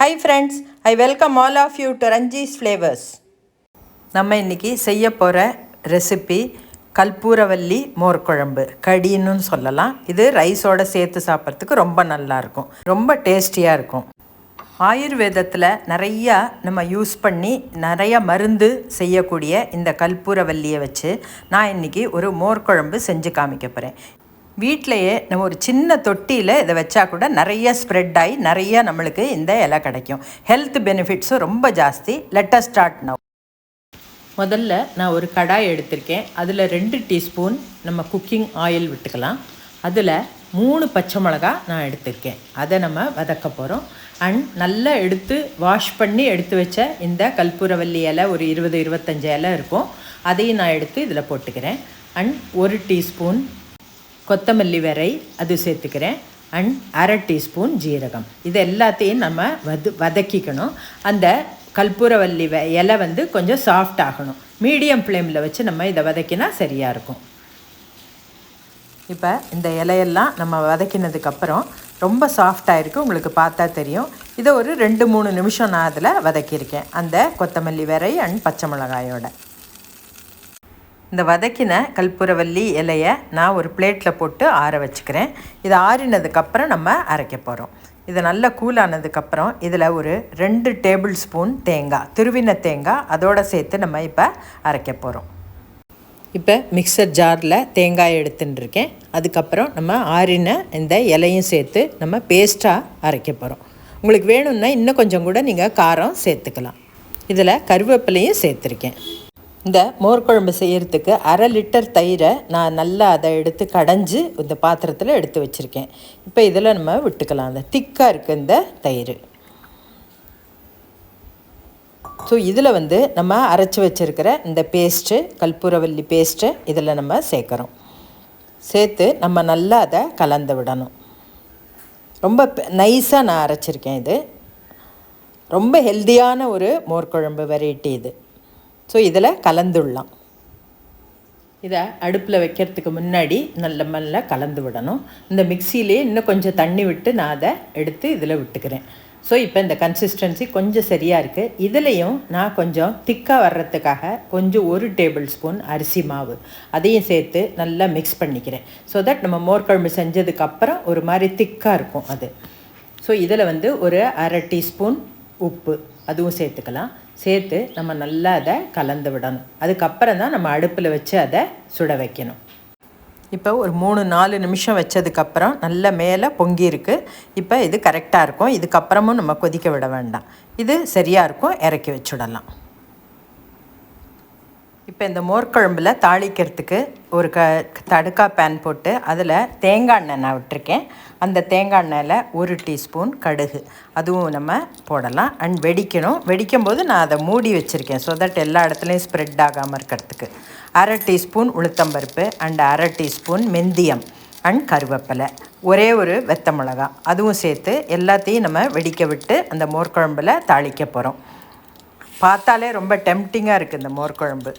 Hi friends, I welcome all of you to Ranji's Flavors. நம்ம இன்னைக்கு செய்ய போகிற ரெசிபி கல்பூரவல்லி மோர் குழம்பு கடின்னு சொல்லலாம். இது ரைஸோட சேர்த்து சாப்பிட்றதுக்கு ரொம்ப நல்லாயிருக்கும், ரொம்ப டேஸ்டியாக இருக்கும். ஆயுர்வேதத்தில் நிறையா நம்ம யூஸ் பண்ணி நிறையா மருந்து செய்யக்கூடிய இந்த கல்பூரவல்லியை வச்சு நான் இன்றைக்கி ஒரு மோர் குழம்பு செஞ்சு காமிக்க போகிறேன். வீட்டிலையே நம்ம ஒரு சின்ன தொட்டியில் இதை வச்சா கூட நிறைய ஸ்ப்ரெட் ஆகி நிறைய நம்மளுக்கு இந்த இலை கிடைக்கும். ஹெல்த் பெனிஃபிட்ஸும் ரொம்ப ஜாஸ்தி. Let us start now. முதல்ல நான் ஒரு கடாய் எடுத்திருக்கேன். அதில் 2 டீஸ்பூன் நம்ம குக்கிங் ஆயில் விட்டுக்கலாம். அதில் 3 பச்சை மிளகா நான் எடுத்திருக்கேன். அதை நம்ம வதக்க போகிறோம். அண்ட் நல்லா எடுத்து வாஷ் பண்ணி எடுத்து வச்ச இந்த கல்பூரவல்லி இலை ஒரு 20-25 இலை இருக்கும். அதையும் நான் எடுத்து இதில் போட்டுக்கிறேன். அண்ட் 1 டீஸ்பூன் கொத்தமல்லி விரை அது சேர்த்துக்கிறேன். அண்ட் 1/2 டீஸ்பூன் ஜீரகம். இது எல்லாத்தையும் நம்ம வதக்கிக்கணும். அந்த கல்பூரவல்லி இலை கொஞ்சம் சாஃப்ட் ஆகணும். மீடியம் ஃப்ளேமில் வச்சு நம்ம இதை வதக்கினா சரியாக இருக்கும். இப்போ இந்த இலையெல்லாம் நம்ம வதக்கினதுக்கப்புறம் ரொம்ப சாஃப்டாக இருக்குது, உங்களுக்கு பார்த்தா தெரியும். இதை ஒரு 2-3 நிமிஷம் நான் அதில் வதக்கியிருக்கேன், அந்த கொத்தமல்லி விரை அண்ட் பச்சை மிளகாயோட. இந்த வதக்கின கல்பூரவல்லி இலையை நான் ஒரு பிளேட்டில் போட்டு ஆற வச்சுக்கிறேன். இது ஆறினதுக்கப்புறம் நம்ம அரைக்க போகிறோம். இது நல்லா கூலானதுக்கப்புறம் இதில் ஒரு 2 டேபிள் ஸ்பூன் தேங்காய், துருவின தேங்காய் அதோடு சேர்த்து நம்ம இப்போ அரைக்க போகிறோம். இப்போ மிக்சர் ஜாரில் தேங்காய் எடுத்துட்டுருக்கேன். அதுக்கப்புறம் நம்ம ஆறின இந்த இலையும் சேர்த்து நம்ம பேஸ்ட்டாக அரைக்க போகிறோம். உங்களுக்கு வேணும்னா இன்னும் கொஞ்சம் கூட நீங்கள் காரம் சேர்த்துக்கலாம். இதில் கருவேப்பிலையும் சேர்த்துருக்கேன். இந்த மோர் குழம்பு செய்கிறதுக்கு 1/2 லிட்டர் தயிரை நான் நல்லா அதை எடுத்து கடைஞ்சி இந்த பாத்திரத்தில் எடுத்து வச்சுருக்கேன். இப்போ இதில் நம்ம விட்டுக்கலாம். அந்த திக்காக இருக்குது இந்த தயிர். ஸோ இதில் நம்ம அரைச்சி வச்சுருக்கிற இந்த பேஸ்ட்டு, கல்பூரவல்லி பேஸ்ட்டு இதில் நம்ம சேர்க்குறோம். சேர்த்து நம்ம நல்லா அதை கலந்து விடணும். ரொம்ப நைஸாக நான் அரைச்சிருக்கேன். இது ரொம்ப ஹெல்த்தியான ஒரு மோர் குழம்பு வெரைட்டி இது. ஸோ இதில் கலந்துடலாம். இதை அடுப்பில் வைக்கிறதுக்கு முன்னாடி நல்ல கலந்து விடணும். இந்த மிக்சியிலே இன்னும் கொஞ்சம் தண்ணி விட்டு நான் அதை எடுத்து இதில் விட்டுக்கிறேன். ஸோ இப்போ இந்த கன்சிஸ்டன்சி கொஞ்சம் சரியாக இருக்குது. இதுலேயும் நான் கொஞ்சம் திக்காக வர்றதுக்காக கொஞ்சம் 1 டேபிள் ஸ்பூன் அரிசி மாவு அதையும் சேர்த்து நல்லா மிக்ஸ் பண்ணிக்கிறேன். ஸோ தட் நம்ம மோர் குழம்பு செஞ்சதுக்கப்புறம் ஒரு மாதிரி திக்காக இருக்கும் அது. ஸோ இதில் ஒரு 1/2 டீஸ்பூன் உப்பு அதுவும் சேர்த்துக்கலாம். சேர்த்து நம்ம நல்லா அதை கலந்து விடணும். அதுக்கப்புறம் தான் நம்ம அடுப்பில் வச்சு அதை சுட வைக்கணும். இப்போ ஒரு 3-4 நிமிஷம் வச்சதுக்கப்புறம் நல்ல மேலே பொங்கியிருக்கு. இப்போ இது கரெக்டாக இருக்கும். இதுக்கப்புறமும் நம்ம கொதிக்க விட வேண்டாம். இது சரியாக இருக்கும். இறக்கி வச்சுடலாம். இப்போ இந்த மோர் குழம்பில் தாளிக்கிறதுக்கு ஒரு தடுக்கா பேன் போட்டு அதில் தேங்காய் எண்ணெய் நான் விட்டுருக்கேன். அந்த தேங்காய் எண்ணெயில் 1 டீஸ்பூன் கடுகு அதுவும் நம்ம போடலாம். அண்ட் வெடிக்கணும். வெடிக்கும் போது நான் அதை மூடி வச்சுருக்கேன். ஸோ தட் எல்லா இடத்துலையும் ஸ்ப்ரெட் ஆகாமல் இருக்கிறதுக்கு. 1/2 டீஸ்பூன் உளுத்தம்பருப்பு அண்ட் 1/2 டீஸ்பூன் மெந்தியம் அண்ட் கருவேப்பிலை, ஒரே ஒரு வெத்த மிளகா அதுவும் சேர்த்து எல்லாத்தையும் நம்ம வெடிக்க விட்டு அந்த மோர் குழம்பில் தாளிக்க போகிறோம். பார்த்தாலே ரொம்ப டெம்ப்டிங்காக இருக்குது இந்த மோர் குழம்பு.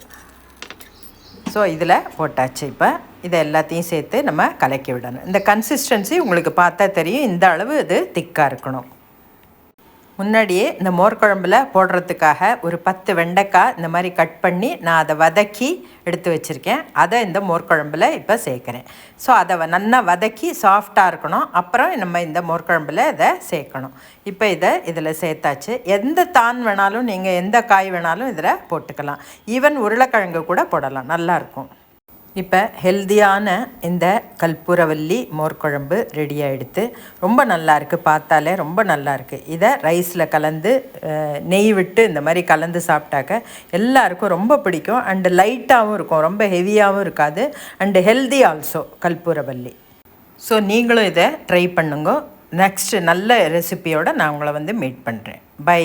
ஸோ இதில் போட்டாச்சு. இப்போ இதை எல்லாத்தையும் சேர்த்து நம்ம கலக்கி விடணும். இந்த கன்சிஸ்டன்சி உங்களுக்கு பார்த்தா தெரியும். இந்த அளவு இது திக்காக இருக்கணும். முன்னாடியே இந்த மோர் குழம்பில் போடுறதுக்காக ஒரு 10 வெண்டைக்காய் இந்த மாதிரி கட் பண்ணி நான் அதை வதக்கி எடுத்து வச்சுருக்கேன். அதை இந்த மோர் குழம்பில் இப்போ சேர்க்குறேன். ஸோ அதை நல்லா வதக்கி சாஃப்டாக இருக்கணும். அப்புறம் நம்ம இந்த மோர் குழம்பில் இதை சேர்க்கணும். இப்போ இதில் சேர்த்தாச்சு. எந்த தான் வேணாலும் நீங்கள் எந்த காய் வேணாலும் இதில் போட்டுக்கலாம். ஈவன் உருளைக்கிழங்கு கூட போடலாம், நல்லாயிருக்கும். இப்போ ஹெல்த்தியான இந்த கல்பூரவல்லி மோர் குழம்பு ரெடி ஆகிடுது. ரொம்ப நல்லாயிருக்கு, பார்த்தாலே ரொம்ப நல்லாயிருக்கு. இதை ரைஸில் கலந்து நெய் விட்டு இந்த மாதிரி கலந்து சாப்பிட்டாக்க எல்லாருக்கும் ரொம்ப பிடிக்கும். அண்டு லைட்டாகவும் இருக்கும், ரொம்ப ஹெவியாகவும் இருக்காது. அண்டு ஹெல்தி ஆல்சோ கல்பூரவல்லி. ஸோ நீங்களும் இதை ட்ரை பண்ணுங்க. நெக்ஸ்ட்டு நல்ல ரெசிபியோடு நான் உங்களை மீட் பண்ணுறேன். பை.